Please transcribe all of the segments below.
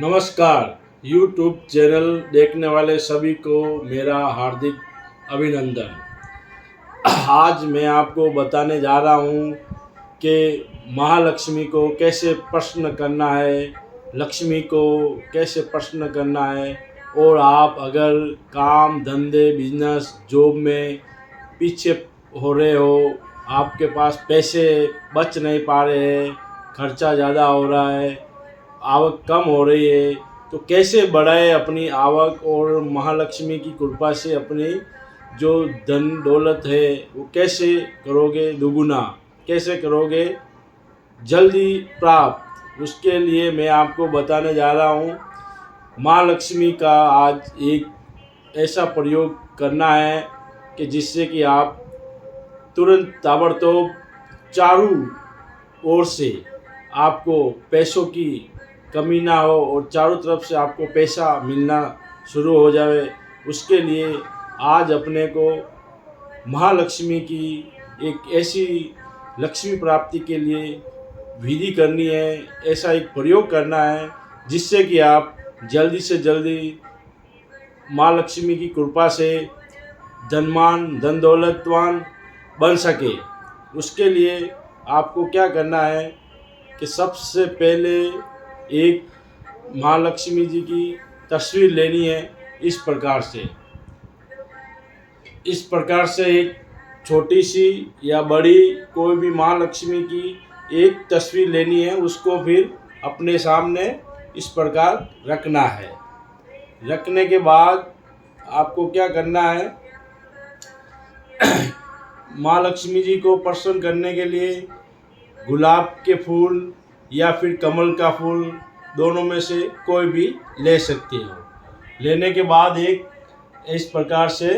नमस्कार। YouTube channel देखने वाले सभी को मेरा हार्दिक अभिनंदन। आज मैं आपको बताने जा रहा हूँ कि महालक्ष्मी को कैसे प्रसन्न करना है, लक्ष्मी को कैसे प्रसन्न करना है। और आप अगर काम धंधे बिजनेस जॉब में पीछे हो रहे हो, आपके पास पैसे बच नहीं पा रहे हैं, खर्चा ज़्यादा हो रहा है, आवक कम हो रही है, तो कैसे बढ़ाए अपनी आवक और महालक्ष्मी की कृपा से अपनी जो धन दौलत है वो कैसे करोगे दुगुना, कैसे करोगे जल्दी प्राप्त। उसके लिए मैं आपको बताने जा रहा हूँ। माँ लक्ष्मी का आज एक ऐसा प्रयोग करना है कि जिससे कि आप तुरंत ताबड़तोड़ चारों ओर से आपको पैसों की कमी ना हो और चारों तरफ से आपको पैसा मिलना शुरू हो जाए। उसके लिए आज अपने को महालक्ष्मी की एक ऐसी लक्ष्मी प्राप्ति के लिए विधि करनी है, ऐसा एक प्रयोग करना है जिससे कि आप जल्दी से जल्दी माँ लक्ष्मी की कृपा से धनवान धन दौलतवान बन सके। उसके लिए आपको क्या करना है कि सबसे पहले एक माँ लक्ष्मी जी की तस्वीर लेनी है। इस प्रकार से एक छोटी सी या बड़ी कोई भी माँ लक्ष्मी की एक तस्वीर लेनी है। उसको फिर अपने सामने इस प्रकार रखना है। रखने के बाद आपको क्या करना है, माँ लक्ष्मी जी को प्रसन्न करने के लिए गुलाब के फूल या फिर कमल का फूल, दोनों में से कोई भी ले सकते हो। लेने के बाद एक इस प्रकार से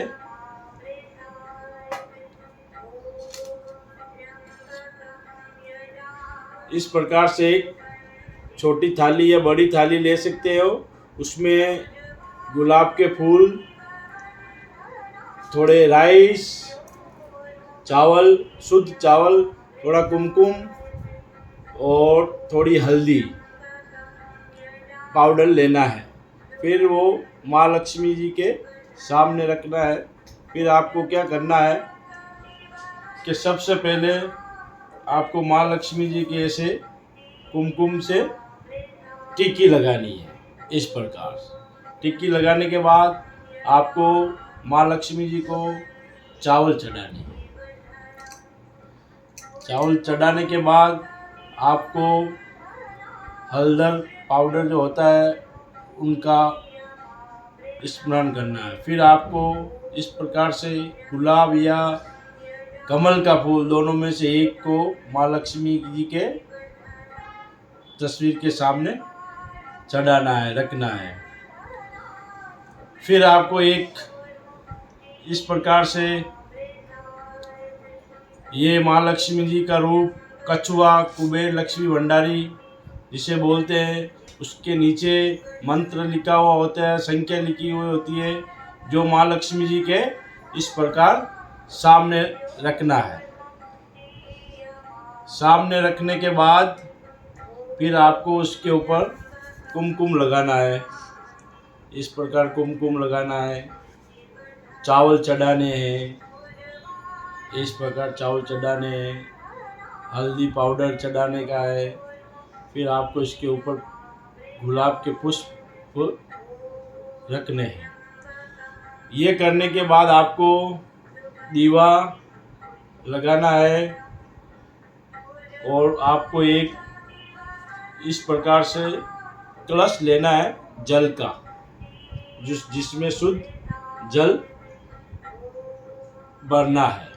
एक छोटी थाली या बड़ी थाली ले सकते हो। उसमें गुलाब के फूल, थोड़े राइस, चावल, शुद्ध चावल, थोड़ा कुमकुम और थोड़ी हल्दी पाउडर लेना है। फिर वो माँ लक्ष्मी जी के सामने रखना है। फिर आपको क्या करना है कि सबसे पहले आपको माँ लक्ष्मी जी के ऐसे कुमकुम से टिक्की लगानी है। इस प्रकार टिक्की लगाने के बाद आपको माँ लक्ष्मी जी को चावल चढ़ाने हैं। चावल चढ़ाने के बाद आपको हल्दर पाउडर जो होता है उनका स्मरण करना है। फिर आपको इस प्रकार से गुलाब या कमल का फूल, दोनों में से एक को माँ लक्ष्मी जी के तस्वीर के सामने चढ़ाना है, रखना है। फिर आपको एक इस प्रकार से ये माँ लक्ष्मी जी का रूप कछुआ कुबेर लक्ष्मी भंडारी जिसे बोलते हैं, उसके नीचे मंत्र लिखा हुआ होता है, संख्या लिखी हुई होती है, जो माँ लक्ष्मी जी के इस प्रकार सामने रखना है। सामने रखने के बाद फिर आपको उसके ऊपर कुमकुम लगाना है। इस प्रकार कुमकुम लगाना है, चावल चढ़ाने हैं, इस प्रकार चावल चढ़ाने हैं, हल्दी पाउडर चढ़ाने का है। फिर आपको इसके ऊपर गुलाब के पुष्प रखने हैं। ये करने के बाद आपको दीवा लगाना है और आपको एक इस प्रकार से कलश लेना है जल का, जिसमें शुद्ध जल भरना है।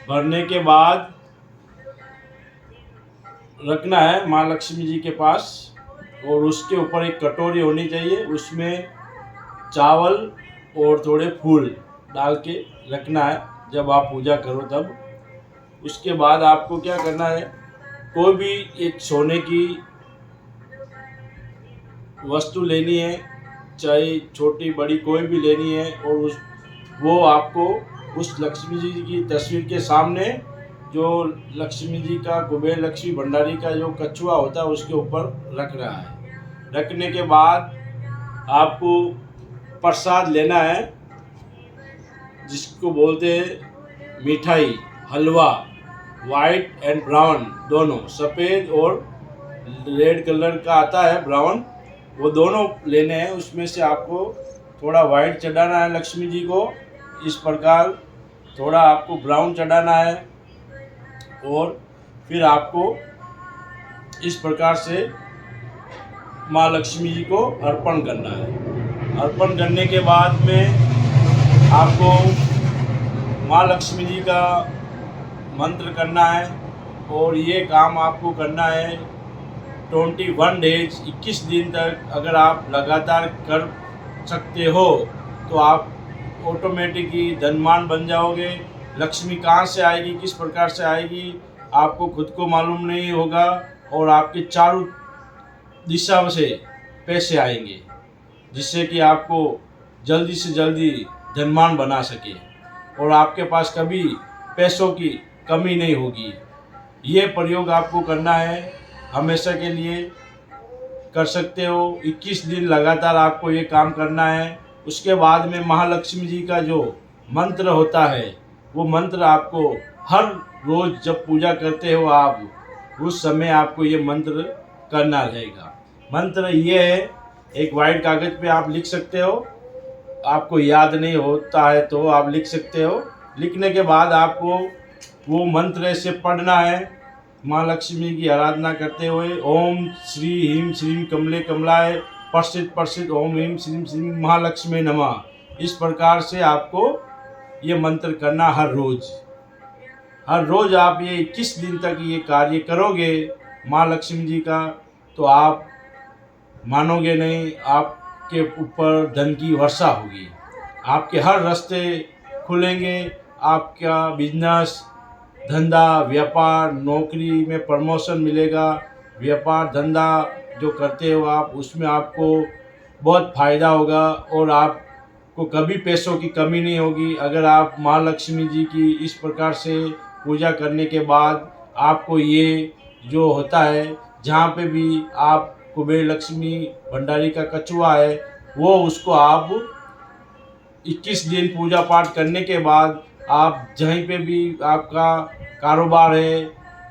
भरने के बाद रखना है माँ लक्ष्मी जी के पास और उसके ऊपर एक कटोरी होनी चाहिए, उसमें चावल और थोड़े फूल डाल के रखना है जब आप पूजा करो तब। उसके बाद आपको क्या करना है, कोई भी एक सोने की वस्तु लेनी है, चाहे छोटी बड़ी कोई भी लेनी है, और वो आपको उस लक्ष्मी जी की तस्वीर के सामने, जो लक्ष्मी जी का कुबेर लक्ष्मी भंडारी का जो कछुआ होता है उसके ऊपर रख रहा है। रखने के बाद आपको प्रसाद लेना है, जिसको बोलते हैं मिठाई, हलवा, वाइट एंड ब्राउन दोनों, सफ़ेद और रेड कलर का आता है ब्राउन, वो दोनों लेने हैं। उसमें से आपको थोड़ा वाइट चढ़ाना है लक्ष्मी जी को, इस प्रकार थोड़ा आपको ब्राउन चढ़ाना है, और फिर आपको इस प्रकार से माँ लक्ष्मी जी को अर्पण करना है। अर्पण करने के बाद में आपको माँ लक्ष्मी जी का मंत्र करना है, और ये काम आपको करना है 21 डेज, 21 दिन तक। अगर आप लगातार कर सकते हो तो आप ऑटोमेटिकली धनवान बन जाओगे। लक्ष्मी कहाँ से आएगी, किस प्रकार से आएगी, आपको खुद को मालूम नहीं होगा, और आपके चारों दिशा से पैसे आएंगे, जिससे कि आपको जल्दी से जल्दी धनवान बना सके, और आपके पास कभी पैसों की कमी नहीं होगी। ये प्रयोग आपको करना है, हमेशा के लिए कर सकते हो। 21 दिन लगातार आपको ये काम करना है। उसके बाद में महालक्ष्मी जी का जो मंत्र होता है, वो मंत्र आपको हर रोज़ जब पूजा करते हो आप, उस समय आपको ये मंत्र करना रहेगा। मंत्र ये है, एक वाइट कागज़ पे आप लिख सकते हो, आपको याद नहीं होता है तो आप लिख सकते हो। लिखने के बाद आपको वो मंत्र ऐसे पढ़ना है, माँ लक्ष्मी की आराधना करते हुए, ओम श्री ह्रीं श्रीं कमले कमलाय प्रसिद्ध प्रसिद्ध ओम ह्रीं श्रीं श्रीं महालक्ष्मी नमः। इस प्रकार से आपको ये मंत्र करना हर रोज़। हर रोज़ आप ये 21 दिन तक ये कार्य करोगे माँ लक्ष्मी जी का, तो आप मानोगे नहीं, आपके ऊपर धन की वर्षा होगी, आपके हर रास्ते खुलेंगे, आपका बिजनेस, धंधा, व्यापार, नौकरी में प्रमोशन मिलेगा। व्यापार धंधा जो करते हो आप, उसमें आपको बहुत फ़ायदा होगा, और आपको कभी पैसों की कमी नहीं होगी। अगर आप माँ लक्ष्मी जी की इस प्रकार से पूजा करने के बाद आपको ये जो होता है, जहाँ पे भी आप कुबेर लक्ष्मी भंडारी का कछुआ है, वो उसको आप 21 दिन पूजा पाठ करने के बाद आप जहीं पे भी आपका कारोबार है,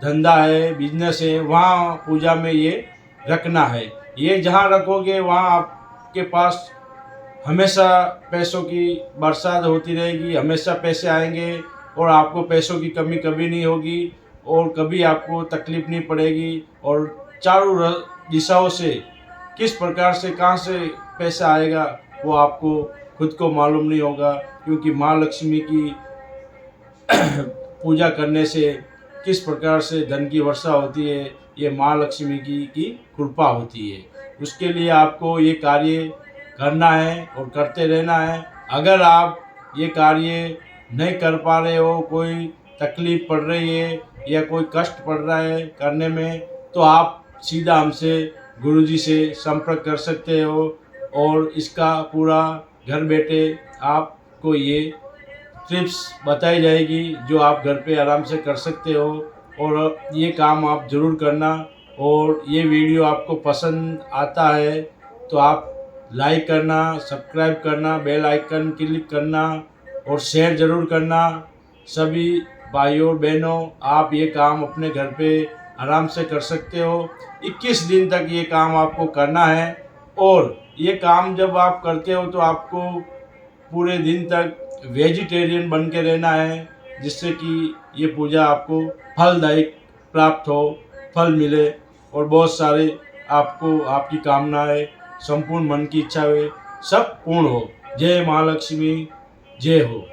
धंधा है, बिजनेस है, वहाँ पूजा में ये रखना है। ये जहाँ रखोगे वहाँ आपके पास हमेशा पैसों की बरसात होती रहेगी, हमेशा पैसे आएंगे, और आपको पैसों की कमी कभी नहीं होगी, और कभी आपको तकलीफ़ नहीं पड़ेगी। और चारों दिशाओं से किस प्रकार से कहाँ से पैसा आएगा वो आपको खुद को मालूम नहीं होगा, क्योंकि माँ लक्ष्मी की पूजा करने से किस प्रकार से धन की वर्षा होती है, ये माँ लक्ष्मी की कृपा होती है। उसके लिए आपको ये कार्य करना है और करते रहना है। अगर आप ये कार्य नहीं कर पा रहे हो, कोई तकलीफ़ पड़ रही है या कोई कष्ट पड़ रहा है करने में, तो आप सीधा हमसे गुरुजी से संपर्क कर सकते हो, और इसका पूरा घर बैठे आपको ये टिप्स बताई जाएगी जो आप घर पे आराम से कर सकते हो। और ये काम आप ज़रूर करना, और ये वीडियो आपको पसंद आता है तो आप लाइक करना, सब्सक्राइब करना, बेल आइकन क्लिक करना, और शेयर ज़रूर करना। सभी भाइयों बहनों, आप ये काम अपने घर पे आराम से कर सकते हो। 21 दिन तक ये काम आपको करना है, और ये काम जब आप करते हो तो आपको पूरे दिन तक वेजिटेरियन बन के रहना है, जिससे कि ये पूजा आपको फलदायक प्राप्त हो, फल मिले, और बहुत सारे आपको आपकी कामनाएं, संपूर्ण मन की इच्छाएं सब पूर्ण हो। जय महालक्ष्मी, जय हो।